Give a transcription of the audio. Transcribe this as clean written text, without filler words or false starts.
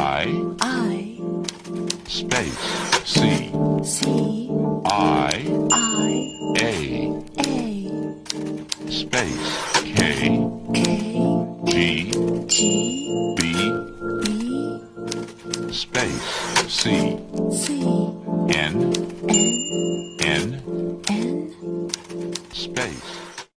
I, space C, C, I, A, space K, K, G, G, B, B, space C, C, N, N, N,